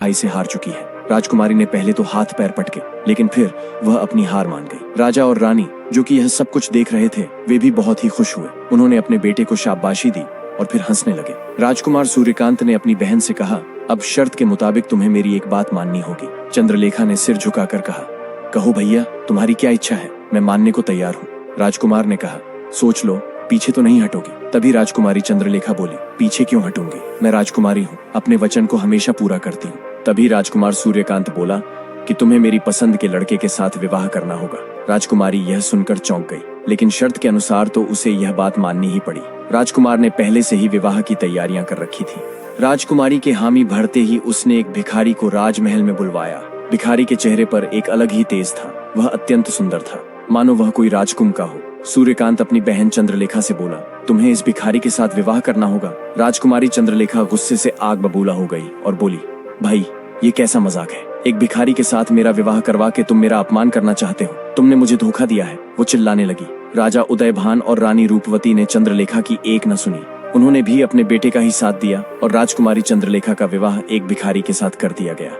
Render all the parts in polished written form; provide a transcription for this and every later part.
भाई से हार चुकी है। राजकुमारी ने पहले तो हाथ पैर पटके, लेकिन फिर वह अपनी हार मान गई। राजा और रानी, जो कि यह सब कुछ देख रहे थे, वे भी बहुत ही खुश हुए। उन्होंने अपने बेटे को शाबाशी दी और फिर हंसने लगे। राजकुमार सूर्यकांत ने अपनी बहन से कहा, अब शर्त के मुताबिक तुम्हें मेरी एक बात माननी होगी। चंद्रलेखा ने सिर झुकाकर कहा, कहो भैया, तुम्हारी क्या इच्छा है, मैं मानने को तैयार हूँ। राजकुमार ने कहा, सोच लो, पीछे तो नहीं हटोगी। तभी राजकुमारी चंद्रलेखा बोली, पीछे क्यों हटूंगी, मैं राजकुमारी हूँ, अपने वचन को हमेशा पूरा करती हूँ। तभी राजकुमार सूर्यकांत बोला कि तुम्हें मेरी पसंद के लड़के के साथ विवाह करना होगा। राजकुमारी यह सुनकर चौंक गई, लेकिन शर्त के अनुसार तो उसे यह बात माननी ही पड़ी। राजकुमार ने पहले से ही विवाह की तैयारियां कर रखी थी। राजकुमारी के हामी भरते ही उसने एक भिखारी को राजमहल में बुलवाया। भिखारी के चेहरे पर एक अलग ही तेज था, वह अत्यंत सुंदर था, मानो वह कोई राजकुमार का हो। सूर्यकांत अपनी बहन चंद्रलेखा से बोला, तुम्हें इस भिखारी के साथ विवाह करना होगा। राजकुमारी चंद्रलेखा गुस्से से आग बबूला हो गई और बोली, भाई, ये कैसा मजाक है, एक भिखारी के साथ मेरा विवाह करवा के तुम मेरा अपमान करना चाहते हो, तुमने मुझे धोखा दिया है। वो चिल्लाने लगी। राजा उदयभान और रानी रूपवती ने चंद्रलेखा की एक न सुनी। उन्होंने भी अपने बेटे का ही साथ दिया और राजकुमारी चंद्रलेखा का विवाह एक भिखारी के साथ कर दिया गया।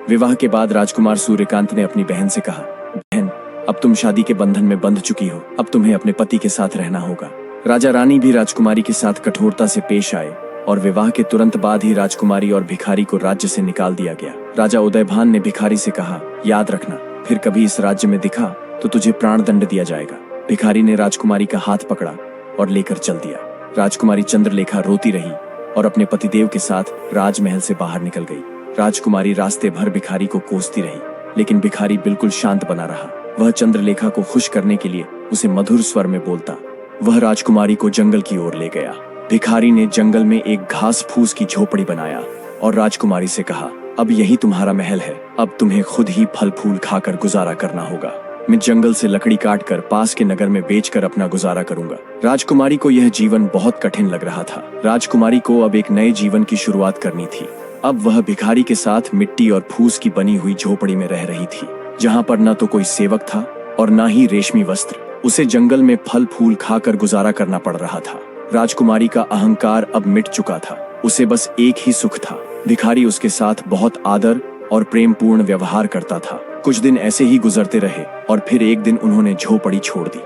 विवाह के बाद राजकुमार सूर्यकांत ने अपनी बहन से कहा, बहन, अब तुम शादी के बंधन में बंध चुकी हो, अब तुम्हें अपने पति के साथ रहना होगा। राजा रानी भी राजकुमारी के साथ कठोरता से पेश आए और विवाह के तुरंत बाद ही राजकुमारी और भिखारी को राज्य से निकाल दिया गया। राजा उदयभान ने भिखारी से कहा, याद रखना, फिर कभी इस राज्य में दिखा तो तुझे प्राण दंड दिया जाएगा। भिखारी ने राजकुमारी का हाथ पकड़ा और लेकर चल दिया। राजकुमारी चंद्रलेखा रोती रही और अपने पतिदेव के साथ राजमहल से बाहर निकल गई। राजकुमारी रास्ते भर भिखारी को कोसती रही, लेकिन भिखारी बिल्कुल शांत बना रहा। वह चंद्रलेखा को खुश करने के लिए उसे मधुर स्वर में बोलता। वह राजकुमारी को जंगल की ओर ले गया। भिखारी ने जंगल में एक घास फूस की झोपड़ी बनाया और राजकुमारी से कहा, अब यही तुम्हारा महल है, अब तुम्हें खुद ही फल फूल खाकर गुजारा करना होगा। मैं जंगल से लकड़ी काटकर पास के नगर में बेचकर अपना गुजारा करूंगा। राजकुमारी को यह जीवन बहुत कठिन लग रहा था। राजकुमारी को अब एक नए जीवन की शुरुआत करनी थी। अब वह भिखारी के साथ मिट्टी और फूस की बनी हुई झोपड़ी में रह रही थी, जहाँ पर न तो कोई सेवक था और न ही रेशमी वस्त्र। उसे जंगल में फल फूल खाकर गुजारा करना पड़ रहा था। राजकुमारी का अहंकार अब मिट चुका था, उसे बस एक ही सुख था, भिखारी उसके साथ बहुत आदर और प्रेम पूर्ण व्यवहार करता था। कुछ दिन ऐसे ही गुजरते रहे और फिर एक दिन उन्होंने झोपड़ी छोड़ दी।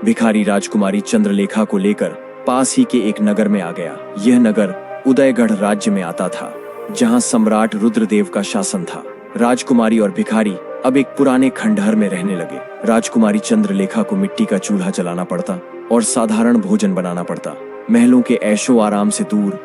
भिखारी राजकुमारी चंद्रलेखा को लेकर पास ही के एक नगर में आ गया। यह नगर उदयगढ़ राज्य में आता था, जहाँ सम्राट रुद्रदेव का शासन था। राजकुमारी और भिखारी अब एक पुराने खंडहर में रहने लगे। राजकुमारी चंद्रलेखा को मिट्टी का चूल्हा जलाना पड़ता और साधारण भोजन बनाना पड़ता। महलों के ऐशो आराम से दूर